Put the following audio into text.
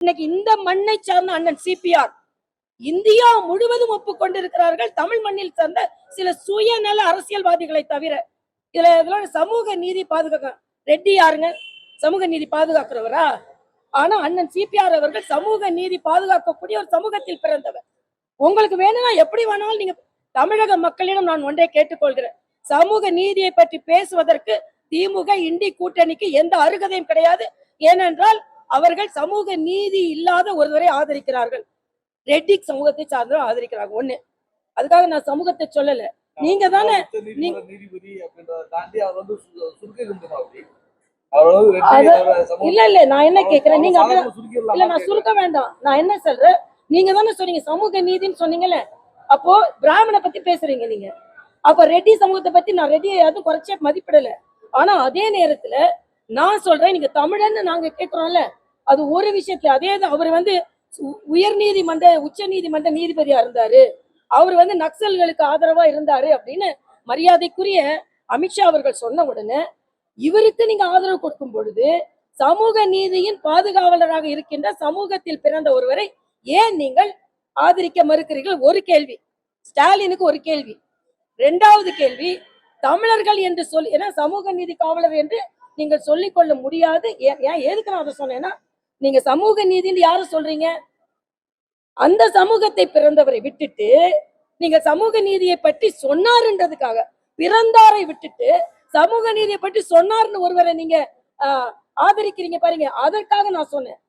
இன்னைக்கு இந்த மண்ணை சார்ந்த அண்ணன் சிபிஆர் இந்தியா முழுவதும் ஒப்புக்கொண்டிருக்கிறார்கள். தமிழ் மண்ணில் சார்ந்த சில சுயநல அரசியல்வாதிகளை தவிர. இதுல சமூக நீதி பாதுகாக்க ரெட்டி யாருங்க? சமூக நீதி பாதுகாக்கிறவரா? ஆனா அண்ணன் சிபிஆர் அவர்கள் சமூக நீதி பாதுகாக்கக்கூடிய ஒரு சமூகத்தில் பிறந்தவர். உங்களுக்கு வேணும்னா எப்படி வேணாலும் நீங்க தமிழக மக்களிடம் நான் ஒன்றை கேட்டுக்கொள்கிறேன். சமூக நீதியை பற்றி பேசுவதற்கு திமுக இண்டி கூட்டணிக்கு எந்த அருகதையும் கிடையாது. ஏனென்றால் அவர்கள் சமூக நீதி இல்லாத ஒருவரை ஆதரிக்கிறார்கள். ரெட்டி சமூகத்தை சார்ந்தவர் ஆதரிக்கிறாங்க. ஒண்ணு, அதுக்காக நான் சமூகத்தை சொல்லல. நீங்க தானே நீதிபதி அப்படின்றத தாண்டி அவர் வந்து இல்ல இல்ல நான் என்ன கேக்குறேன், நீங்க இல்ல நான் சுருக்க வேண்டாம். நான் என்ன சொல்றேன், நீங்க தானே சொன்னீங்க சமூக நீதினு சொன்னீங்கல்ல, அப்போ பிராமண பத்தி பேசுறீங்க நீங்க. அப்ப ரெட்டி சமூகத்தை பத்தி நான் ரெட்டியை யாரும் குறைச்சே மதிப்பிடல. ஆனா அதே நேரத்துல நான் சொல்றேன், நீங்க தமிழன்னு நாங்க கேட்கிறோம்ல, அது ஒரு விஷயத்துல அதே அவர் வந்து உயர் நீதிமன்ற உச்ச நீதிமன்ற நீதிபதியா இருந்தாரு, அவர் வந்து நக்சல்களுக்கு ஆதரவா இருந்தாரு அப்படின்னு மரியாதைக்குரிய அமித்ஷா அவர்கள் சொன்ன உடனே இவருக்கு நீங்க ஆதரவு கொடுக்கும் பொழுது சமூக நீதியின் பாதுகாவலராக இருக்கின்ற சமூகத்தில் பிறந்த ஒருவரை ஏன் நீங்கள் ஆதரிக்க மறுக்கிறீர்கள்? ஒரு கேள்வி ஸ்டாலினுக்கு ஒரு கேள்வி. இரண்டாவது கேள்வி, தமிழர்கள் என்று சொல்லி, ஏன்னா சமூக நீதி காவலர் என்று நீங்கள் சொல்லிக் கொள்ள முடியாது. ஏன் எதுக்கு நான் அதை சொன்னேன்னா, நீங்க சமூக நீதின்னு யாரு சொல்றீங்க? அந்த சமூகத்தை பிறந்தவரை விட்டுட்டு நீங்க சமூக நீதியை பற்றி சொன்னாருன்றதுக்காக, பிறந்தாரை விட்டுட்டு சமூக நீதியை பற்றி சொன்னார்னு ஒருவரை நீங்க ஆதரிக்கிறீங்க பாருங்க. அதற்காக நான் சொன்னேன்,